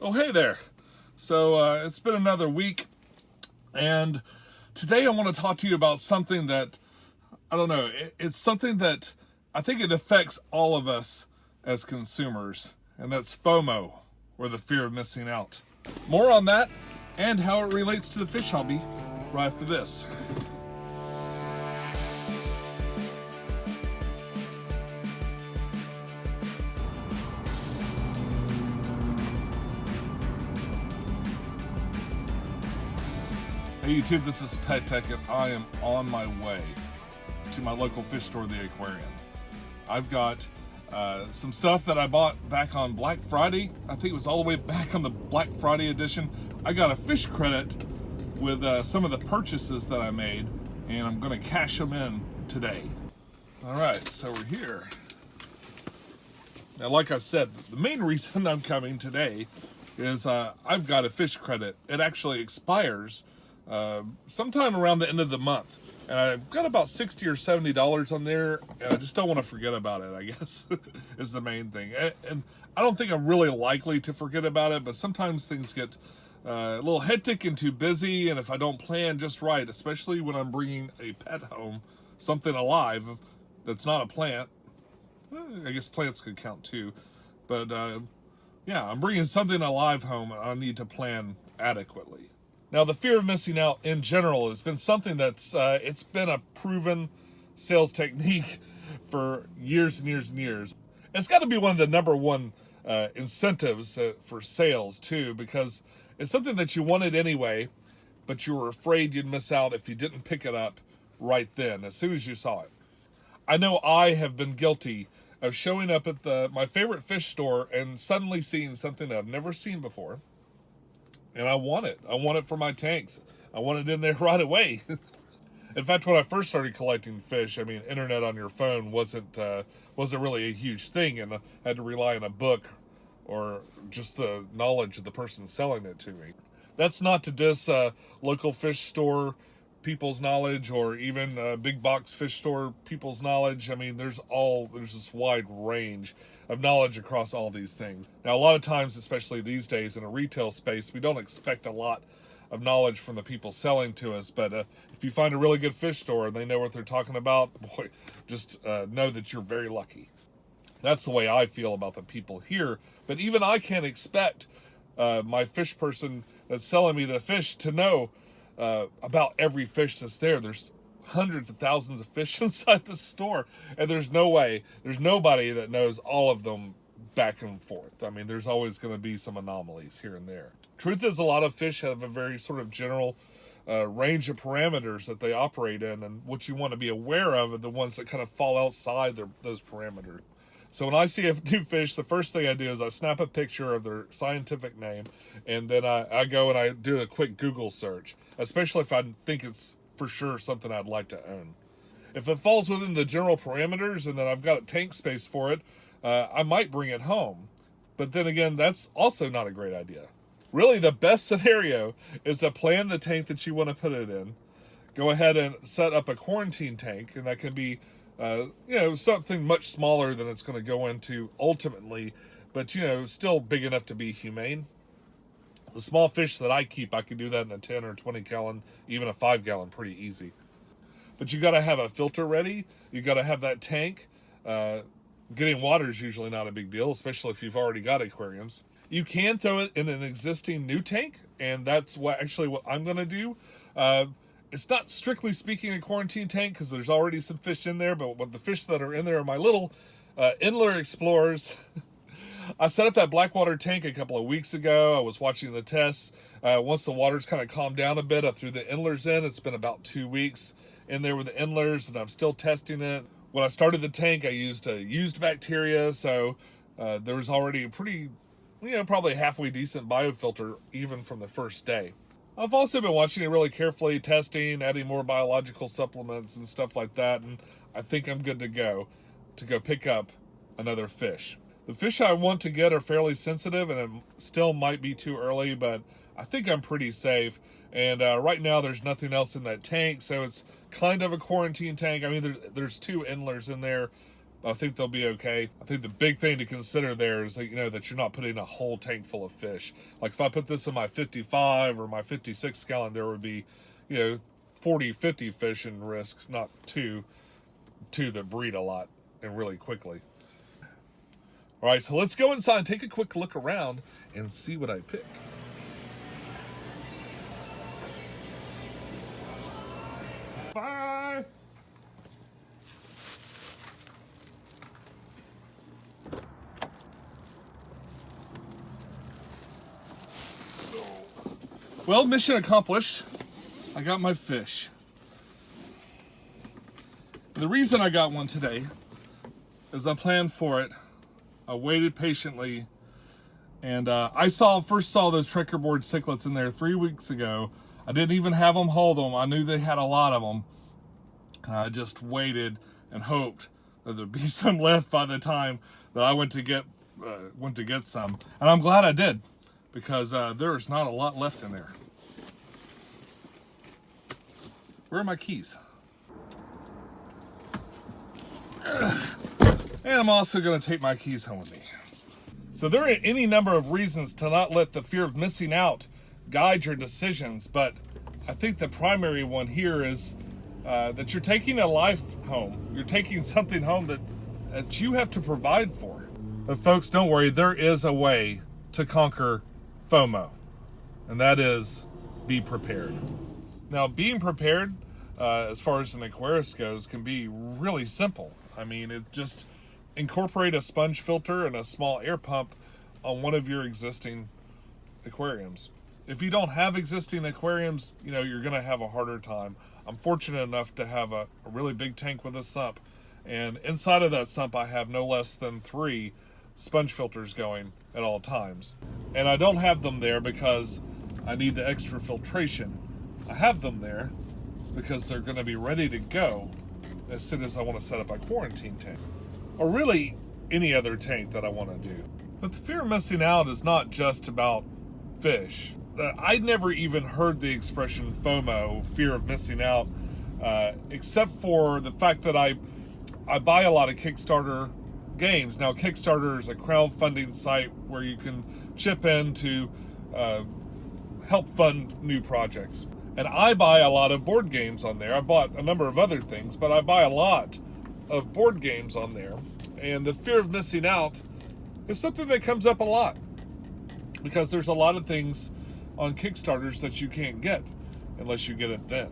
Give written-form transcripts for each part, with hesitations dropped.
Oh, hey there. So it's been another week, and today I want to talk to you about something that, I don't know, it's something that I think it affects all of us as consumers, and that's FOMO, or the fear of missing out. More on that and how it relates to the fish hobby right after this. Hey YouTube, this is Pecktec, and I am on my way to my local fish store, the aquarium. I've got some stuff that I bought back on Black Friday. I think it was all the way back on the Black Friday edition. I got a fish credit with some of the purchases that I made, and I'm going to cash them in today. All right, so we're here. Now, like I said, the main reason I'm coming today is I've got a fish credit. It actually expires sometime around the end of the month, and I've got about $60 or $70 on there, and I just don't want to forget about it, I guess. Is the main thing. And I don't think I'm really likely to forget about it, but sometimes things get a little hectic and too busy, and if I don't plan just right, especially when I'm bringing a pet home, something alive that's not a plant. I guess plants could count too, but yeah, I'm bringing something alive home, and I need to plan adequately. Now, the fear of missing out in general has been something that's, it's been a proven sales technique for years and years and years. It's got to be one of the number one incentives for sales too, because it's something that you wanted anyway, but you were afraid you'd miss out if you didn't pick it up right then, as soon as you saw it. I know I have been guilty of showing up at my favorite fish store and suddenly seeing something I've never seen before. And I want it. I want it for my tanks. I want it in there right away. In fact, when I first started collecting fish, I mean, internet on your phone wasn't really a huge thing, and I had to rely on a book or just the knowledge of the person selling it to me. That's not to diss local fish store people's knowledge, or even big box fish store people's knowledge. I mean, there's this wide range of knowledge across all these things. Now, a lot of times, especially these days in a retail space, we don't expect a lot of knowledge from the people selling to us, but if you find a really good fish store and they know what they're talking about, boy, just know that you're very lucky. That's the way I feel about the people here. But even I can't expect my fish person that's selling me the fish to know about every fish that's there. There's hundreds of thousands of fish inside the store, and there's nobody that knows all of them back and forth. I mean, there's always going to be some anomalies here and there. Truth is, a lot of fish have a very sort of general range of parameters that they operate in, and what you want to be aware of are the ones that kind of fall outside those parameters. So when I see a new fish, the first thing I do is I snap a picture of their scientific name, and then I go and I do a quick Google search, especially if I think it's for sure something I'd like to own. If it falls within the general parameters and then I've got a tank space for it, I might bring it home. But then again, that's also not a great idea. Really, the best scenario is to plan the tank that you want to put it in, go ahead and set up a quarantine tank, and that can be something much smaller than it's going to go into ultimately, but still big enough to be humane. The small fish that I keep, I can do that in a 10 or 20 gallon, even a 5 gallon pretty easy. But you got to have a filter ready. You got to have that tank. Getting water is usually not a big deal, especially if you've already got aquariums. You can throw it in an existing new tank, and that's what I'm going to do. It's not strictly speaking a quarantine tank because there's already some fish in there, but what the fish that are in there are my little Inler Explorers. I set up that blackwater tank a couple of weeks ago. I was watching the tests. Once the water's kind of calmed down a bit, I threw the Inlers in. It's been about 2 weeks in there with the Inlers, and I'm still testing it. When I started the tank, I used used bacteria, so there was already a pretty, probably halfway decent biofilter even from the first day. I've also been watching it really carefully, testing, adding more biological supplements and stuff like that, and I think I'm good to go pick up another fish. The fish I want to get are fairly sensitive, and it still might be too early, but I think I'm pretty safe. And right now there's nothing else in that tank, so it's kind of a quarantine tank. I mean, there's 2 Inlers in there, but I think they'll be okay. I think the big thing to consider there is that, that you're not putting a whole tank full of fish. Like if I put this in my 55 or my 56 gallon, there would be, 40, 50 fish in risk, not two that breed a lot and really quickly. All right, so let's go inside and take a quick look around and see what I pick. Bye. Well, mission accomplished. I got my fish. The reason I got one today is I planned for it. I waited patiently, and I first saw those checkerboard cichlids in there 3 weeks ago. I didn't even have them haul them. I knew they had a lot of them. I just waited and hoped that there'd be some left by the time that I went to get some. And I'm glad I did, because there's not a lot left in there. Where are my keys? And I'm also going to take my keys home with me. So there are any number of reasons to not let the fear of missing out guide your decisions, but I think the primary one here is that you're taking a life home. You're taking something home that you have to provide for. But folks, don't worry, there is a way to conquer FOMO, and that is be prepared. Now, being prepared, as far as an Aquarius goes, can be really simple. I mean, it just incorporate a sponge filter and a small air pump on one of your existing aquariums. If you don't have existing aquariums, you're going to have a harder time. I'm fortunate enough to have a really big tank with a sump, and inside of that sump I have no less than 3 sponge filters going at all times. And I don't have them there because I need the extra filtration. I have them there because they're going to be ready to go as soon as I want to set up a quarantine tank, or really any other tank that I want to do. But the fear of missing out is not just about fish. I'd never even heard the expression FOMO, fear of missing out, except for the fact that I buy a lot of Kickstarter games. Now, Kickstarter is a crowdfunding site where you can chip in to help fund new projects. And I buy a lot of board games on there. I bought a number of other things, but I buy a lot of board games on there. And the fear of missing out is something that comes up a lot, because there's a lot of things on Kickstarters that you can't get unless you get it then.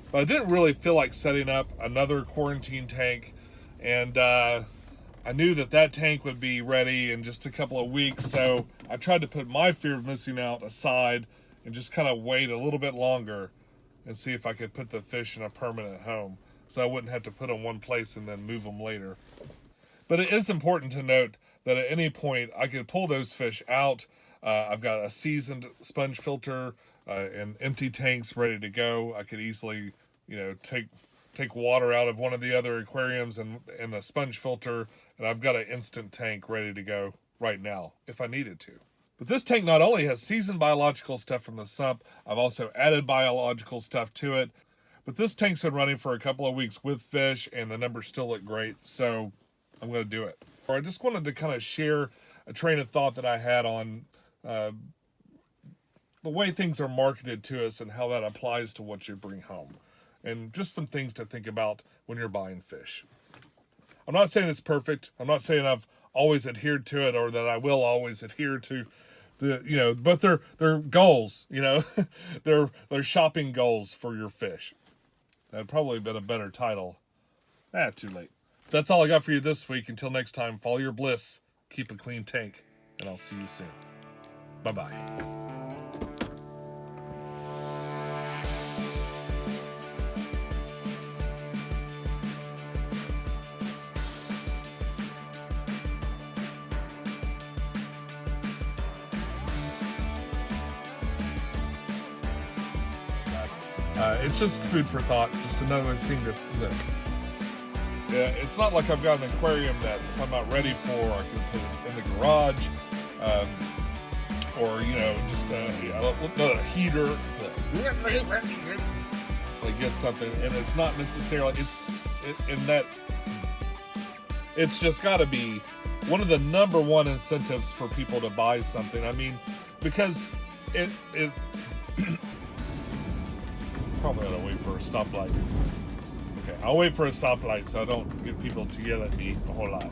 But I didn't really feel like setting up another quarantine tank, and I knew that tank would be ready in just a couple of weeks, so I tried to put my fear of missing out aside and just kind of wait a little bit longer and see if I could put the fish in a permanent home, so I wouldn't have to put them one place and then move them later. But it is important to note that at any point I could pull those fish out. I've got a seasoned sponge filter and empty tanks ready to go. I could easily, take water out of one of the other aquariums and a sponge filter, and I've got an instant tank ready to go right now if I needed to. But this tank not only has seasoned biological stuff from the sump, I've also added biological stuff to it. But this tank's been running for a couple of weeks with fish, and the numbers still look great, so I'm going to do it. I just wanted to kind of share a train of thought that I had on the way things are marketed to us and how that applies to what you bring home, and just some things to think about when you're buying fish. I'm not saying it's perfect. I'm not saying I've always adhered to it or that I will always adhere to but they're goals, they're shopping goals for your fish. That'd probably been a better title. Too late. That's all I got for you this week. Until next time, follow your bliss, keep a clean tank, and I'll see you soon. Bye-bye. It's just food for thought, just another thing to yeah, it's not like I've got an aquarium that if I'm not ready for, I can put it in the garage, or just another heater. Like get something, and it's not necessarily in that it's just got to be one of the number one incentives for people to buy something. I mean, because it probably gotta wait for a stoplight. Okay, I'll wait for a stoplight so I don't get people to yell at me a whole lot.